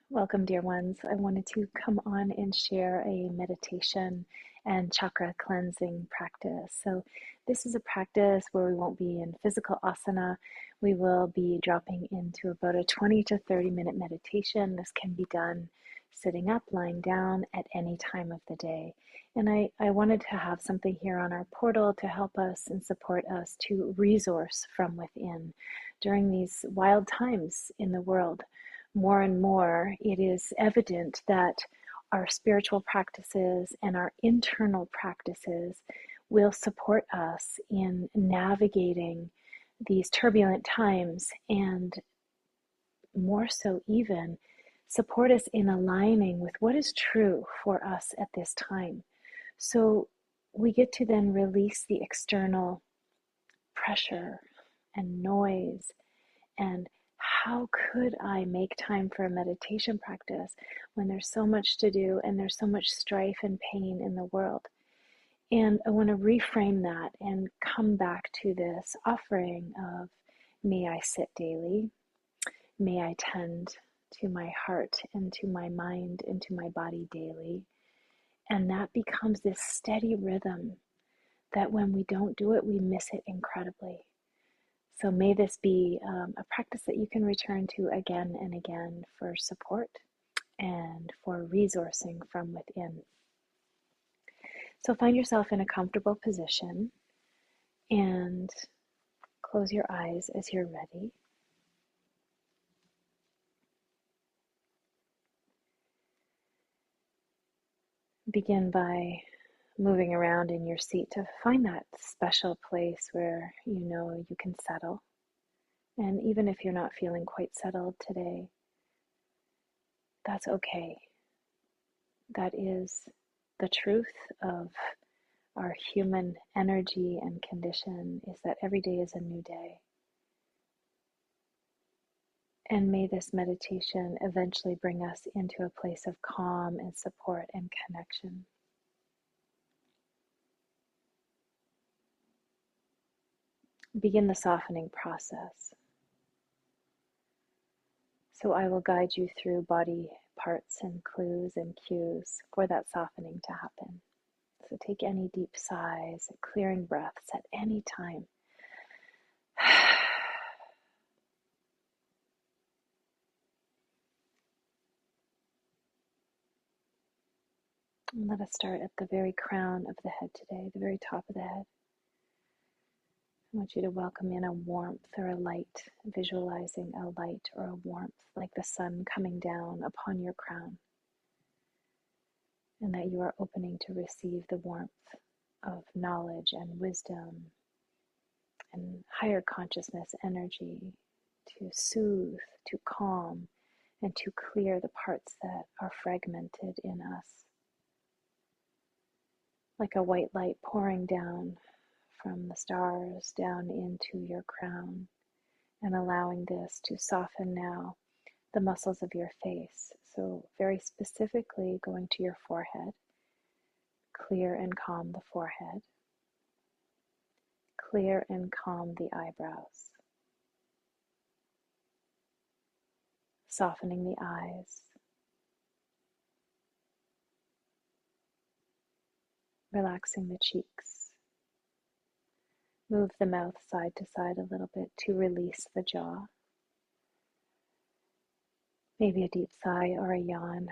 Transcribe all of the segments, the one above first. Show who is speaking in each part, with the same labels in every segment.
Speaker 1: Welcome, dear ones. I wanted to come on and share a meditation and chakra cleansing practice. So, this is a practice where we won't be in physical asana. We will be dropping into about a 20 to 30-minute meditation. This can be done sitting up, lying down at any time of the day. And I wanted to have something here on our portal to help us and support us to resource from within during these wild times in the world. More and more, it is evident that our spiritual practices and our internal practices will support us in navigating these turbulent times and more so, even support us in aligning with what is true for us at this time. So we get to then release the external pressure and noise and how could I make time for a meditation practice when there's so much to do and there's so much strife and pain in the world? And I want to reframe that and come back to this offering of may I sit daily, may I tend to my heart and to my mind and to my body daily. And that becomes this steady rhythm that when we don't do it, we miss it incredibly. So may this be a practice that you can return to again and again for support and for resourcing from within. So find yourself in a comfortable position and close your eyes as you're ready. Begin by moving around in your seat to find that special place where you know you can settle. And even if you're not feeling quite settled today, that's okay. That is the truth of our human energy and condition, is that every day is a new day. And may this meditation eventually bring us into a place of calm and support and connection. Begin the softening process. So I will guide you through body parts and clues and cues for that softening to happen. So take any deep sighs, clearing breaths at any time. And let us start at the very crown of the head today, the very top of the head. I want you to welcome in a warmth or a light, visualizing a light or a warmth like the sun coming down upon your crown, and that you are opening to receive the warmth of knowledge and wisdom and higher consciousness energy to soothe, to calm, and to clear the parts that are fragmented in us. Like a white light pouring down from the stars down into your crown, and allowing this to soften now the muscles of your face. So very specifically going to your forehead, clear and calm the forehead, clear and calm the eyebrows, softening the eyes, relaxing the cheeks. Move the mouth side to side a little bit to release the jaw. Maybe a deep sigh or a yawn.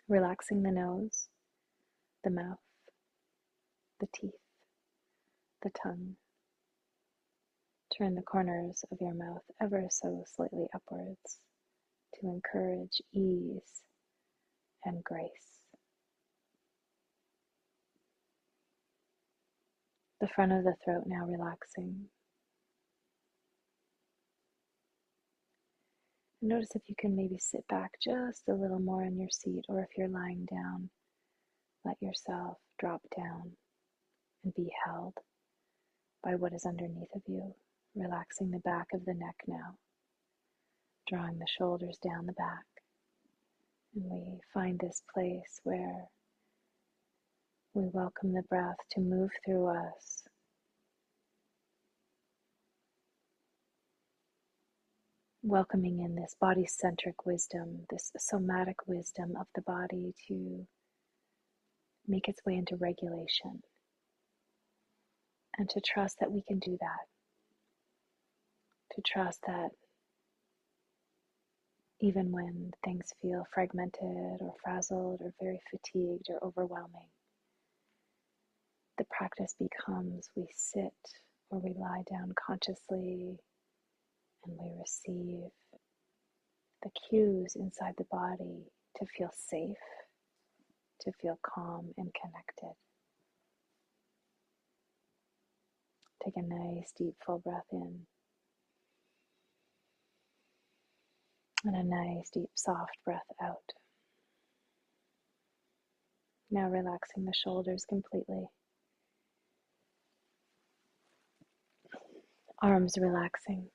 Speaker 1: Relaxing the nose, the mouth, the teeth, the tongue. Turn the corners of your mouth ever so slightly upwards to encourage ease and grace. The front of the throat now relaxing. Notice if you can maybe sit back just a little more in your seat, or if you're lying down, let yourself drop down and be held by what is underneath of you, relaxing the back of the neck now, drawing the shoulders down the back. And we find this place where we welcome the breath to move through us, welcoming in this body-centric wisdom, this somatic wisdom of the body to make its way into regulation, and to trust that we can do that, to trust that even when things feel fragmented or frazzled or very fatigued or overwhelming, the practice becomes we sit or we lie down consciously and we receive the cues inside the body to feel safe, to feel calm and connected. Take a nice deep full breath in and a nice deep soft breath out. Now relaxing the shoulders completely. Arms relaxing.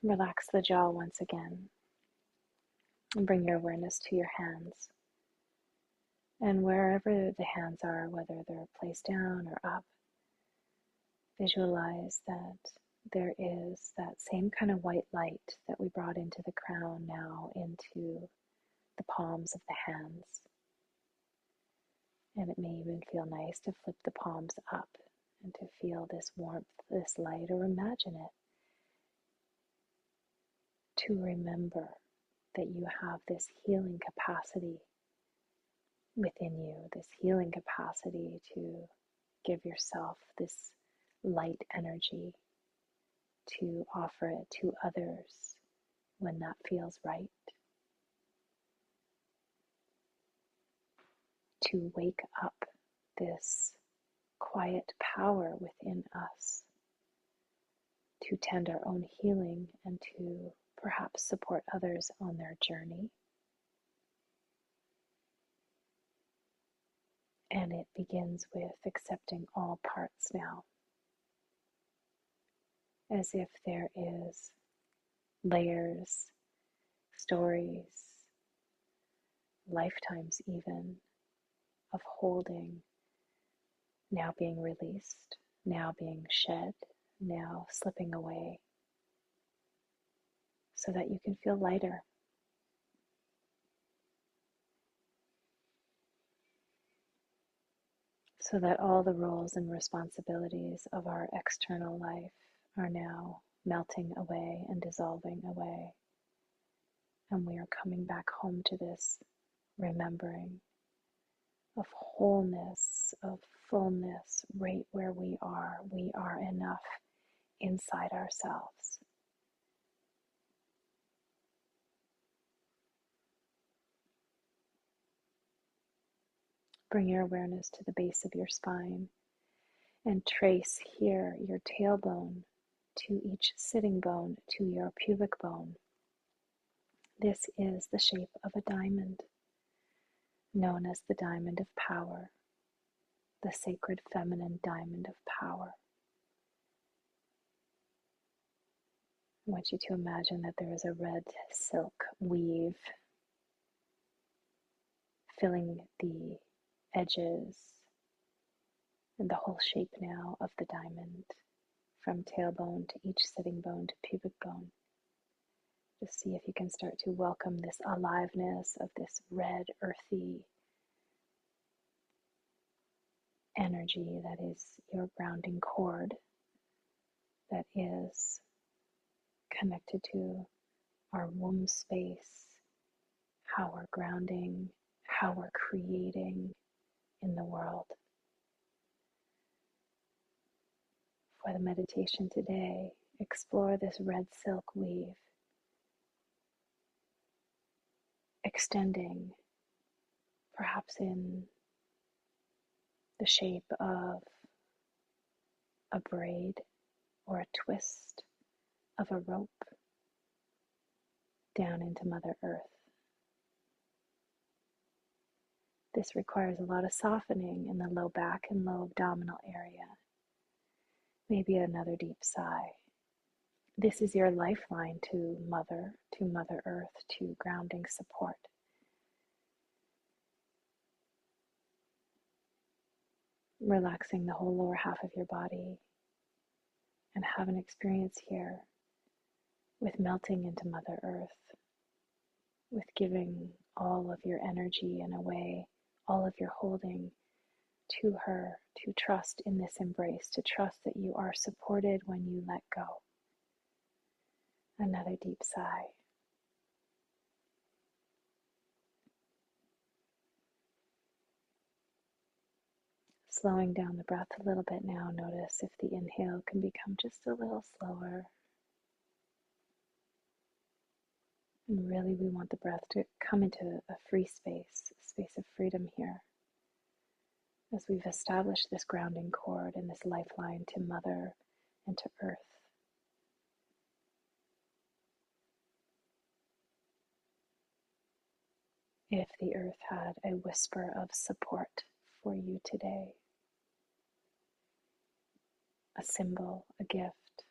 Speaker 1: Relax the jaw once again. And bring your awareness to your hands. And wherever the hands are, whether they're placed down or up, visualize that there is that same kind of white light that we brought into the crown now into the palms of the hands. And it may even feel nice to flip the palms up and to feel this warmth, this light, or imagine it. To remember that you have this healing capacity within you, this healing capacity to give yourself this light energy, to offer it to others when that feels right, to wake up this quiet power within us, to tend our own healing and to perhaps support others on their journey. And it begins with accepting all parts now, as if there is layers, stories, lifetimes even, of holding, now being released, now being shed, now slipping away, so that you can feel lighter. So that all the roles and responsibilities of our external life are now melting away and dissolving away. And we are coming back home to this remembering of wholeness, of fullness, right where we are. We are enough inside ourselves. Bring your awareness to the base of your spine and trace here your tailbone to each sitting bone to your pubic bone. This is the shape of a diamond, known as the diamond of power, the sacred feminine diamond of power. I want you to imagine that there is a red silk weave filling the edges and the whole shape now of the diamond, from tailbone to each sitting bone to pubic bone. Just see if you can start to welcome this aliveness of this red, earthy energy that is your grounding cord, that is connected to our womb space, how we're grounding, how we're creating in the world. For the meditation today, explore this red silk weave, extending perhaps in the shape of a braid or a twist of a rope down into Mother Earth. This requires a lot of softening in the low back and low abdominal area. Maybe another deep sigh. This is your lifeline to Mother Earth, to grounding support. Relaxing the whole lower half of your body and have an experience here with melting into Mother Earth, with giving all of your energy and away, all of your holding to her, to trust in this embrace, to trust that you are supported when you let go. Another deep sigh. Slowing down the breath a little bit now, notice if the inhale can become just a little slower. And really we want the breath to come into a free space, a space of freedom here. As we've established this grounding cord and this lifeline to Mother and to Earth. If the Earth had a whisper of support for you today, a symbol, a gift,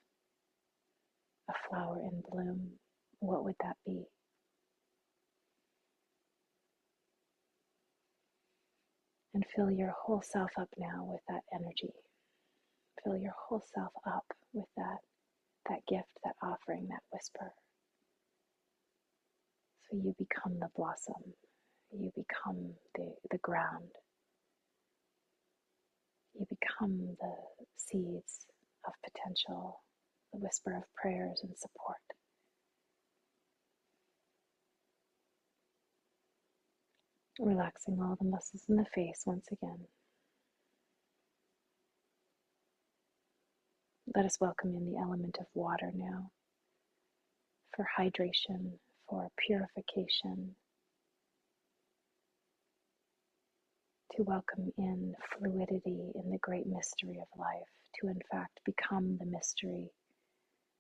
Speaker 1: a flower in bloom, what would that be? And fill your whole self up now with that energy. Fill your whole self up with that gift, that offering, that whisper. So you become the blossom. You become the ground. You become the seeds of potential, the whisper of prayers and support. Relaxing all the muscles in the face once again. Let us welcome in the element of water now for hydration, for purification, to welcome in fluidity in the great mystery of life, to in fact become the mystery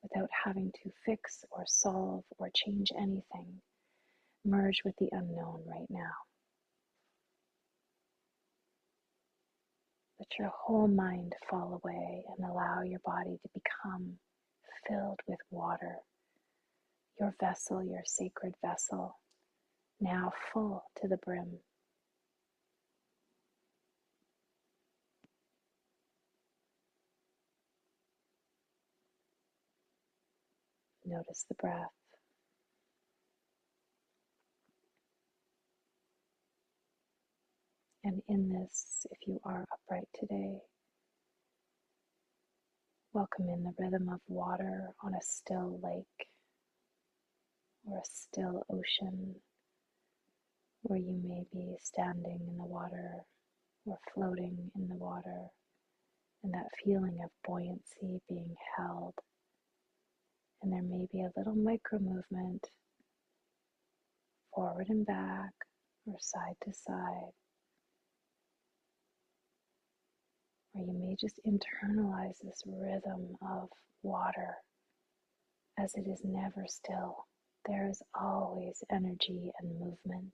Speaker 1: without having to fix or solve or change anything. Merge with the unknown right now. Let your whole mind fall away and allow your body to become filled with water. Your vessel, your sacred vessel, now full to the brim. Notice the breath. And in this, if you are upright today, welcome in the rhythm of water on a still lake or a still ocean, where you may be standing in the water or floating in the water, and that feeling of buoyancy being held. And there may be a little micro movement forward and back or side to side, or you may just internalize this rhythm of water as it is never still. There is always energy and movement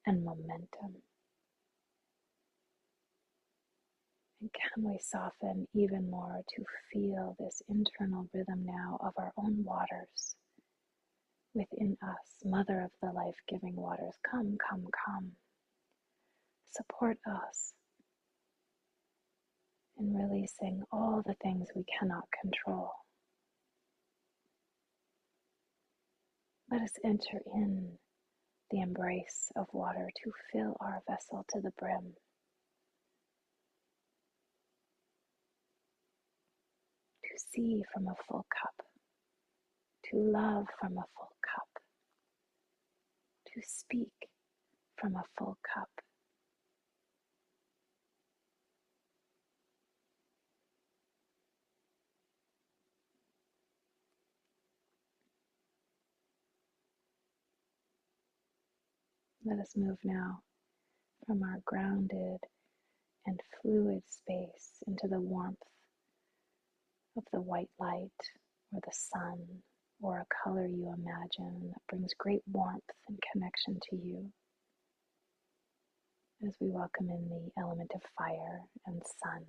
Speaker 1: and momentum. And can we soften even more to feel this internal rhythm now of our own waters within us, Mother of the life-giving waters, come, come, come. Support us in releasing all the things we cannot control. Let us enter in the embrace of water to fill our vessel to the brim. To see from a full cup. To love from a full cup. To speak from a full cup. Let us move now from our grounded and fluid space into the warmth of the white light or the sun or a color you imagine that brings great warmth and connection to you, as we welcome in the element of fire and sun.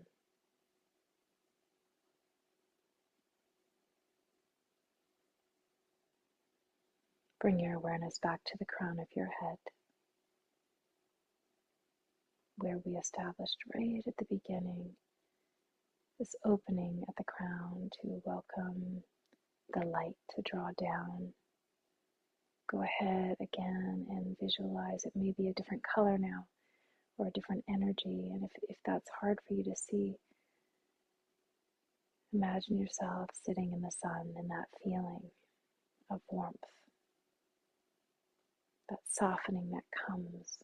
Speaker 1: Bring your awareness back to the crown of your head, where we established right at the beginning this opening at the crown to welcome the light to draw down. Go ahead again and visualize it may be a different color now or a different energy. And if that's hard for you to see, imagine yourself sitting in the sun and that feeling of warmth, that softening that comes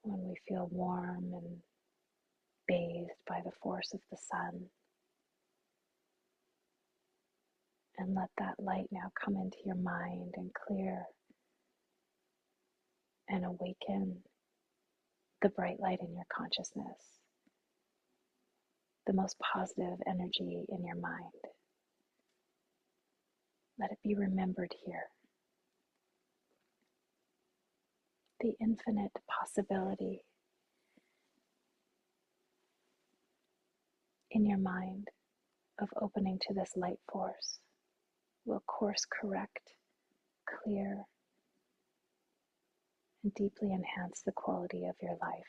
Speaker 1: when we feel warm and bathed by the force of the sun. And let that light now come into your mind and clear and awaken the bright light in your consciousness, the most positive energy in your mind. Let it be remembered here. The infinite possibility in your mind of opening to this light force will course correct, clear, and deeply enhance the quality of your life.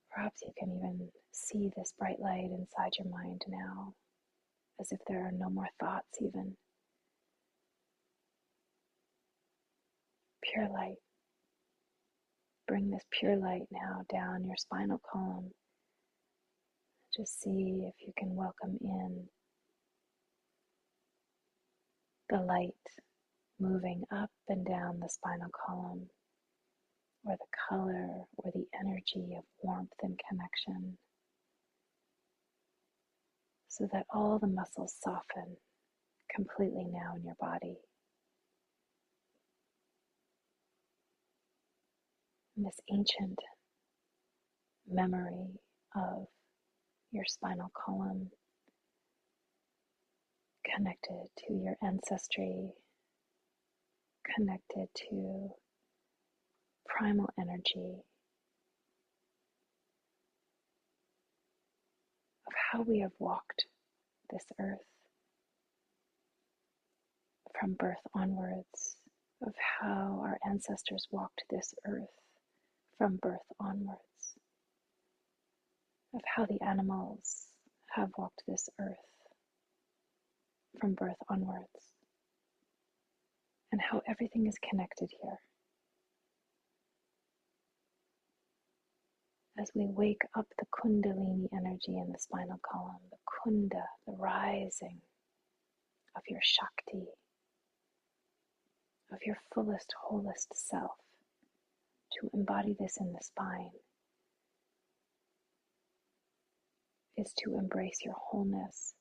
Speaker 1: Perhaps you can even see this bright light inside your mind now, as if there are no more thoughts even. Pure light. Bring this pure light now down your spinal column. Just see if you can welcome in the light moving up and down the spinal column, or the color or the energy of warmth and connection, so that all the muscles soften completely now in your body. And this ancient memory of your spinal column connected to your ancestry, connected to primal energy of how we have walked this earth from birth onwards, of how our ancestors walked this earth from birth onwards, of how the animals have walked this earth from birth onwards, and how everything is connected here. As we wake up the Kundalini energy in the spinal column, the Kunda, the rising of your Shakti, of your fullest, wholest self, to embody this in the spine is to embrace your wholeness,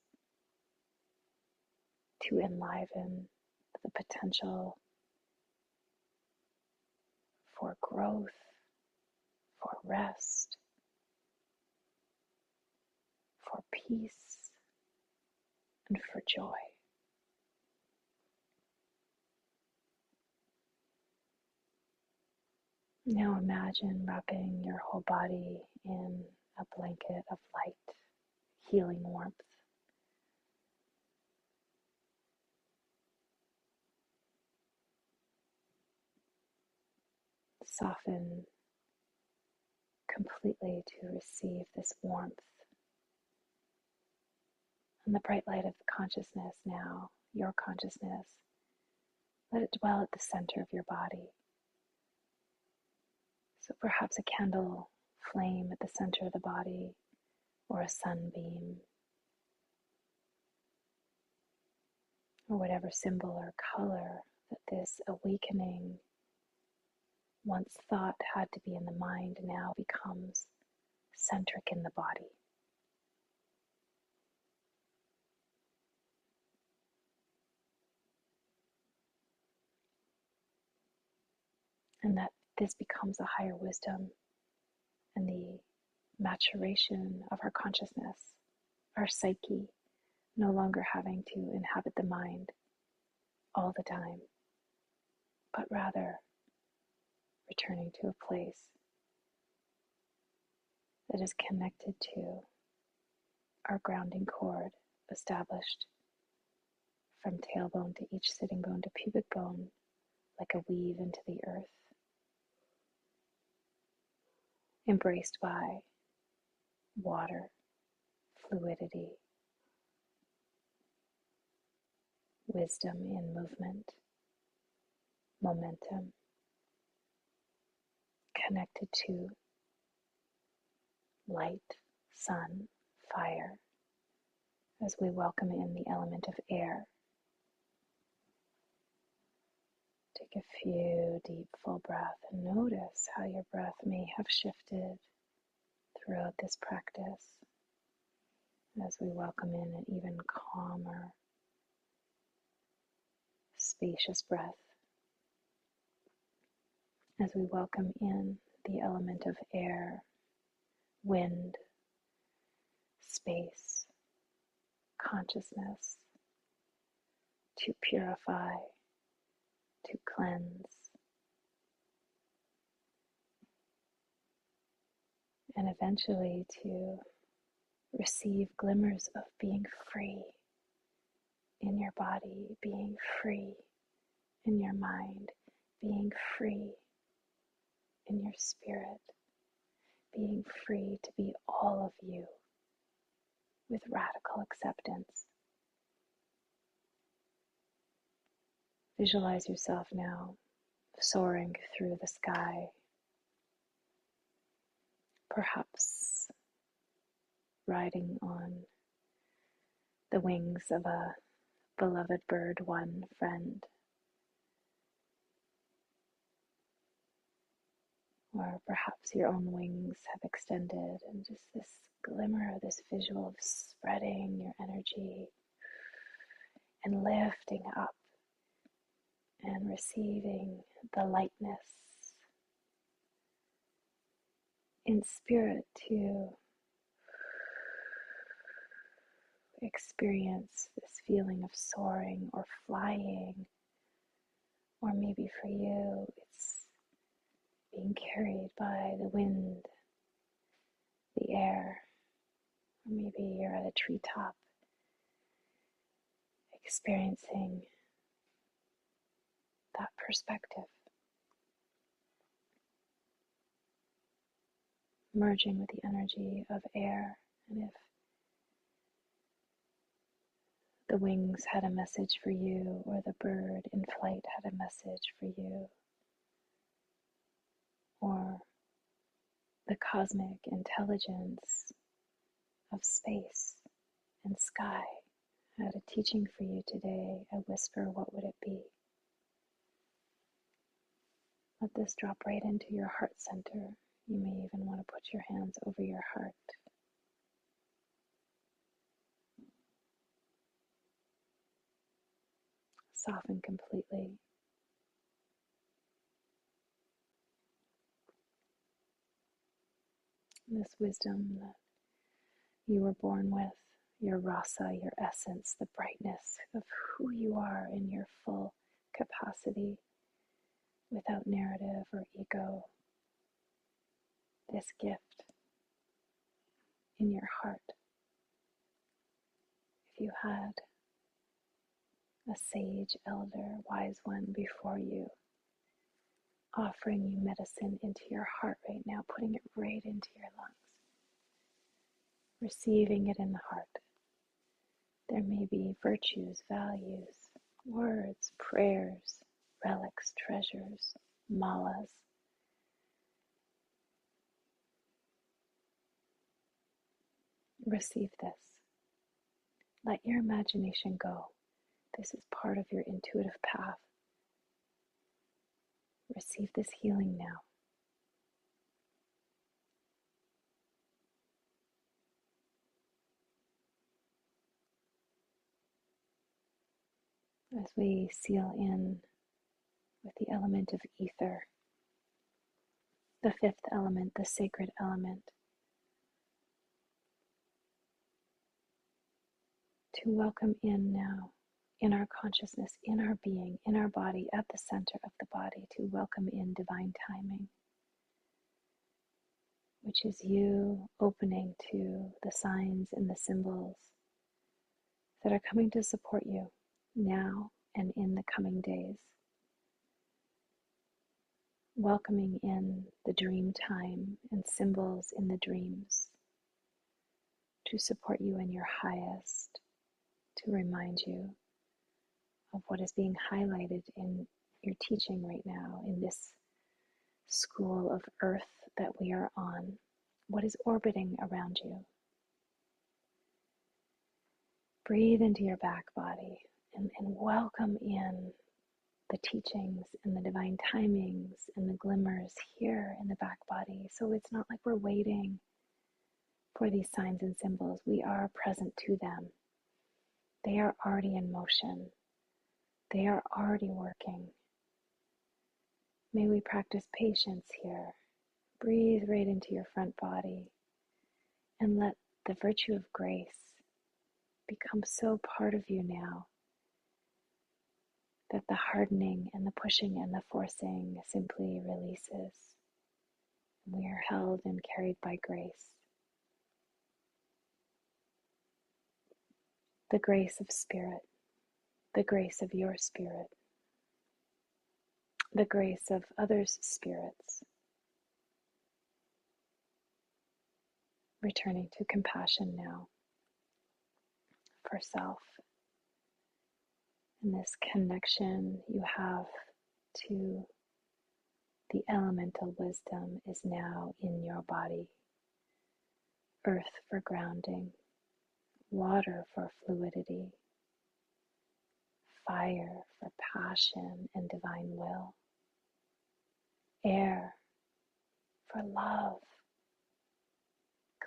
Speaker 1: to enliven the potential for growth, for rest, for peace, and for joy. Now imagine wrapping your whole body in a blanket of light, healing warmth. Soften completely to receive this warmth. And the bright light of the consciousness now, your consciousness, let it dwell at the center of your body. So perhaps a candle flame at the center of the body, or a sunbeam, or whatever symbol or color that this awakening once thought had to be in the mind now becomes centric in the body. And that this becomes a higher wisdom and the maturation of our consciousness, our psyche, no longer having to inhabit the mind all the time, but rather returning to a place that is connected to our grounding cord, established from tailbone to each sitting bone to pubic bone, like a weave into the earth. embraced by water, fluidity, wisdom in movement, momentum, connected to light, sun, fire, as we welcome in the element of air. Take a few deep, full breaths and notice how your breath may have shifted throughout this practice as we welcome in an even calmer, spacious breath, as we welcome in the element of air, wind, space, consciousness, to purify, to cleanse, and eventually to receive glimmers of being free in your body, being free in your mind, being free in your spirit, being free to be all of you with radical acceptance. Visualize yourself now soaring through the sky, perhaps riding on the wings of a beloved bird, one friend, or perhaps your own wings have extended and just this glimmer, this visual of spreading your energy and lifting up and receiving the lightness in spirit to experience this feeling of soaring or flying, or maybe for you it's being carried by the wind, the air, or maybe you're at a treetop experiencing that perspective, merging with the energy of air. And if the wings had a message for you, or the bird in flight had a message for you, or the cosmic intelligence of space and sky had a teaching for you today, a whisper, what would it be? Let this drop right into your heart center. You may even want to put your hands over your heart. Soften completely. This wisdom that you were born with, your rasa, your essence, the brightness of who you are in your full capacity, without narrative or ego. This gift in your heart. If you had a sage, elder, wise one before you, offering you medicine into your heart right now, putting it right into your lungs, receiving it in the heart. There may be virtues, values, words, prayers, relics, treasures, malas. Receive this. Let your imagination go. This is part of your intuitive path. Receive this healing now. As we seal in with the element of ether, the fifth element, the sacred element, to welcome in now, in our consciousness, in our being, in our body, at the center of the body, to welcome in divine timing, which is you opening to the signs and the symbols that are coming to support you now and in the coming days. welcoming in the dream time and symbols in the dreams to support you in your highest, to remind you of what is being highlighted in your teaching right now in this school of earth that we are on, what is orbiting around you. Breathe into your back body and welcome in the teachings and the divine timings and the glimmers here in the back body. So it's not like we're waiting for these signs and symbols. We are present to them. They are already in motion. They are already working. May we practice patience here. Breathe right into your front body and let the virtue of grace become so part of you now that the hardening and the pushing and the forcing simply releases. We are held and carried by grace. The grace of spirit, the grace of your spirit, the grace of others' spirits. Returning to compassion now for self. And this connection you have to the elemental wisdom is now in your body. Earth for grounding, water for fluidity, fire for passion and divine will, air for love,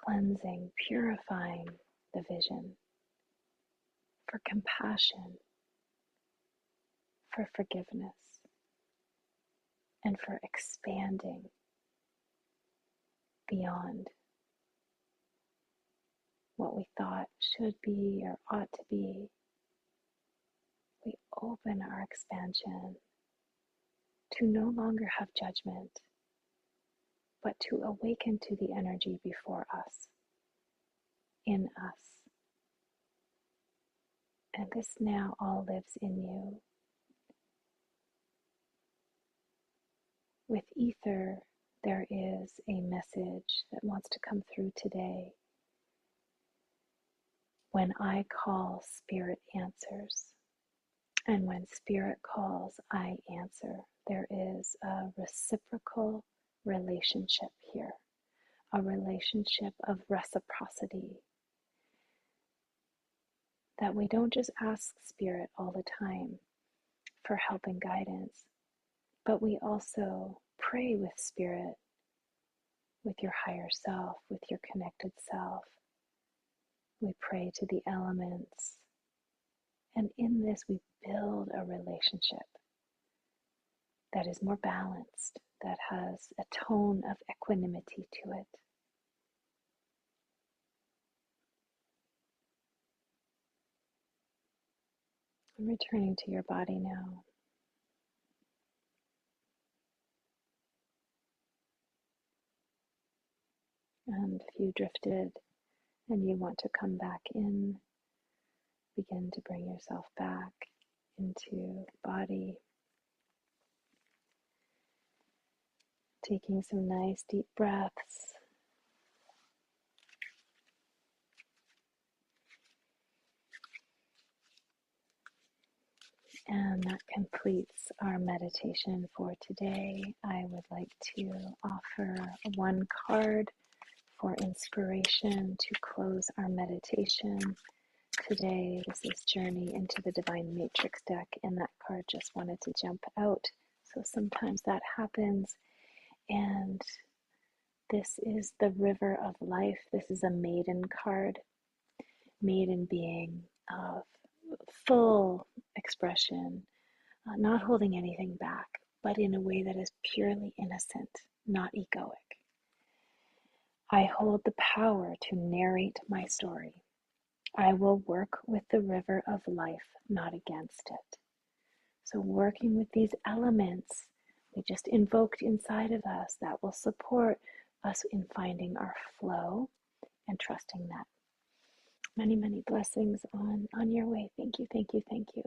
Speaker 1: cleansing, purifying the vision, for compassion, for forgiveness, and for expanding beyond what we thought should be or ought to be. We open our expansion to no longer have judgment, but to awaken to the energy before us, in us. And this now all lives in you. With ether, there is a message that wants to come through today. When I call, Spirit answers. And when Spirit calls, I answer. There is a reciprocal relationship here, a relationship of reciprocity. That we don't just ask Spirit all the time for help and guidance, but we also pray with Spirit, with your higher self, with your connected self. We pray to the elements. And in this, we build a relationship that is more balanced, that has a tone of equanimity to it. I'm returning to your body now. And if you drifted and you want to come back in, begin to bring yourself back into the body. Taking some nice deep breaths. And that completes our meditation for today. I would like to offer one card for inspiration to close our meditation today. This is Journey into the Divine Matrix deck, and that card just wanted to jump out. So sometimes that happens. And this is the River of Life. This is a maiden card. Maiden being of full expression, not holding anything back, but in a way that is purely innocent, not egoic. I hold the power to narrate my story. I will work with the river of life, not against it. So working with these elements we just invoked inside of us that will support us in finding our flow and trusting that. Many, many blessings on your way. Thank you, thank you, thank you.